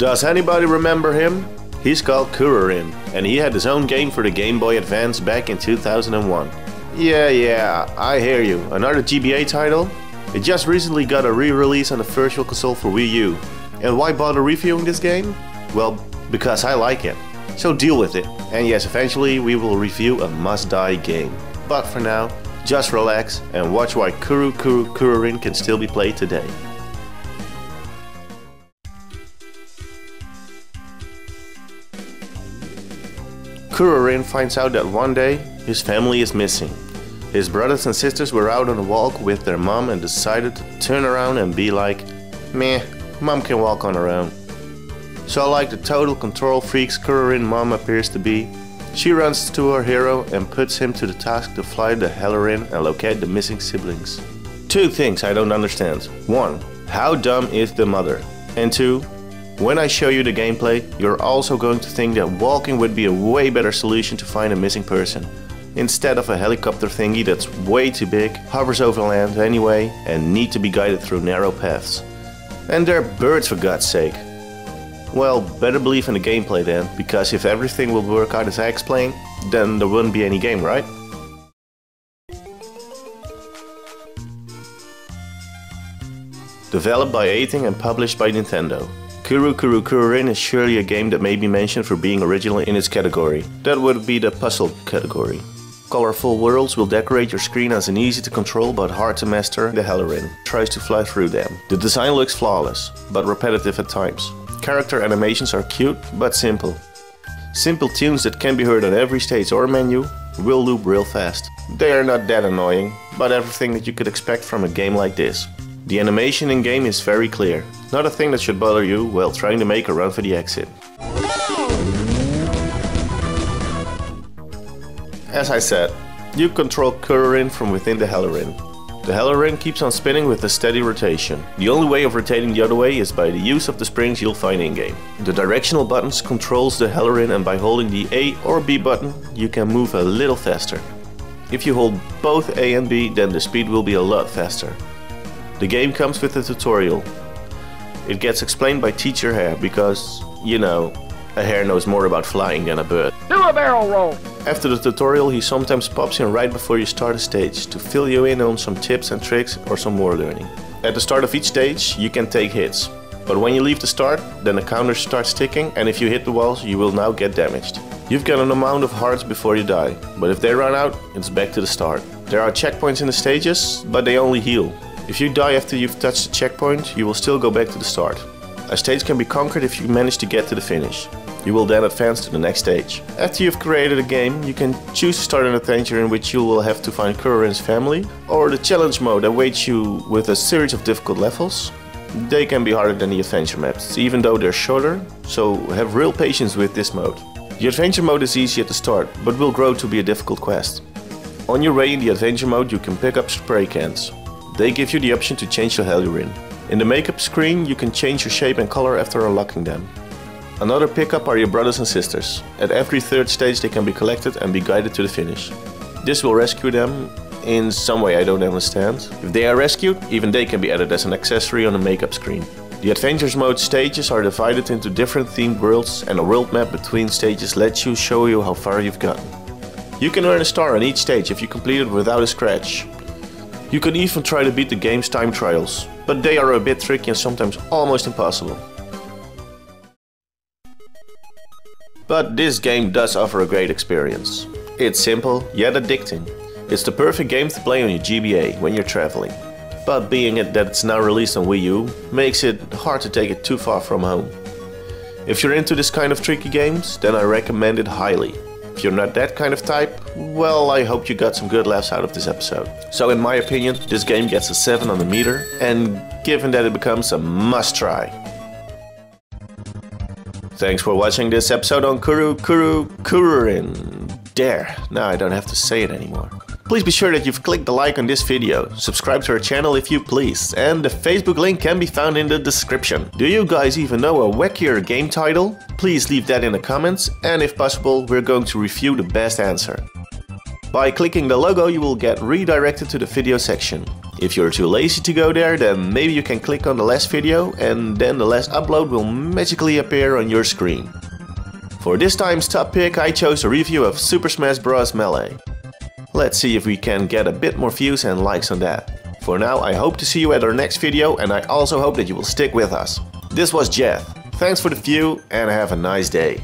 Does anybody remember him? He's called Kururin, and he had his own game for the Game Boy Advance back in 2001. Yeah, I hear you. Another GBA title? It just recently got a re-release on the Virtual Console for Wii U. And why bother reviewing this game? Well, because I like it. So deal with it. And yes, eventually we will review a must-die game. But for now, just relax and watch why Kuru Kuru Kururin can still be played today. Kururin finds out that one day his family is missing. His brothers and sisters were out on a walk with their mom and decided to turn around and be like, meh, mom can walk on her own. So like the total control freaks Kururin mom appears to be, she runs to her hero and puts him to the task to fly the Hellerin and locate the missing siblings. Two things I don't understand. 1. How dumb is the mother? And 2. When I show you the gameplay, you're also going to think that walking would be a way better solution to find a missing person, instead of a helicopter thingy that's way too big, hovers over land anyway, and need to be guided through narrow paths. And they're birds, for God's sake. Well, better believe in the gameplay then, because if everything will work out as I explain, then there wouldn't be any game, right? Developed by Eighting and published by Nintendo. Kuru Kuru Kururin is surely a game that may be mentioned for being original in its category. That would be the puzzle category. Colorful worlds will decorate your screen as an easy to control but hard to master the Hellerin tries to fly through them. The design looks flawless, but repetitive at times. Character animations are cute, but simple. Simple tunes that can be heard on every stage or menu will loop real fast. They are not that annoying, but everything that you could expect from a game like this. The animation in game is very clear, not a thing that should bother you while trying to make a run for the exit. As I said, you control Kururin from within the Hellerin. The Hellerin keeps on spinning with a steady rotation. The only way of rotating the other way is by the use of the springs you'll find in-game. The directional buttons controls the Hellerin, and by holding the A or B button you can move a little faster. If you hold both A and B, then the speed will be a lot faster. The game comes with a tutorial. It gets explained by Teacher Hare because, you know, a hare knows more about flying than a bird. Do a barrel roll! After the tutorial he sometimes pops in right before you start a stage to fill you in on some tips and tricks or some more learning. At the start of each stage you can take hits, but when you leave the start then the counter starts ticking, and if you hit the walls you will now get damaged. You've got an amount of hearts before you die, but if they run out it's back to the start. There are checkpoints in the stages, but they only heal. If you die after you've touched the checkpoint, you will still go back to the start. A stage can be conquered if you manage to get to the finish. You will then advance to the next stage. After you've created a game, you can choose to start an adventure in which you will have to find Kururin's family, or the challenge mode awaits you with a series of difficult levels. They can be harder than the adventure maps, even though they're shorter, so have real patience with this mode. The adventure mode is easy at the start, but will grow to be a difficult quest. On your way in the adventure mode you can pick up spray cans. They give you the option to change your Hellerin. In the makeup screen you can change your shape and color after unlocking them. Another pickup are your brothers and sisters. At every third stage they can be collected and be guided to the finish. This will rescue them in some way I don't understand. If they are rescued, even they can be added as an accessory on the makeup screen. The Adventures mode stages are divided into different themed worlds, and a world map between stages lets you show you how far you've gotten. You can earn a star on each stage if you complete it without a scratch. You can even try to beat the game's time trials, but they are a bit tricky and sometimes almost impossible. But this game does offer a great experience. It's simple, yet addicting. It's the perfect game to play on your GBA when you're traveling. But being it that it's now released on Wii U, makes it hard to take it too far from home. If you're into this kind of tricky games, then I recommend it highly. If you're not that kind of type, well, I hope you got some good laughs out of this episode. So in my opinion, this game gets a 7 on the meter, and given that it becomes a must-try. Thanks for watching this episode on Kuru Kuru Kururin. There, now I don't have to say it anymore. Please be sure that you've clicked the like on this video, subscribe to our channel if you please, and the Facebook link can be found in the description. Do you guys even know a wackier game title? Please leave that in the comments, and if possible we're going to review the best answer. By clicking the logo you will get redirected to the video section. If you're too lazy to go there, then maybe you can click on the last video and then the last upload will magically appear on your screen. For this time's top pick, I chose a review of Super Smash Bros. Melee. Let's see if we can get a bit more views and likes on that. For now, I hope to see you at our next video, and I also hope that you will stick with us. This was Geoff. Thanks for the view and have a nice day.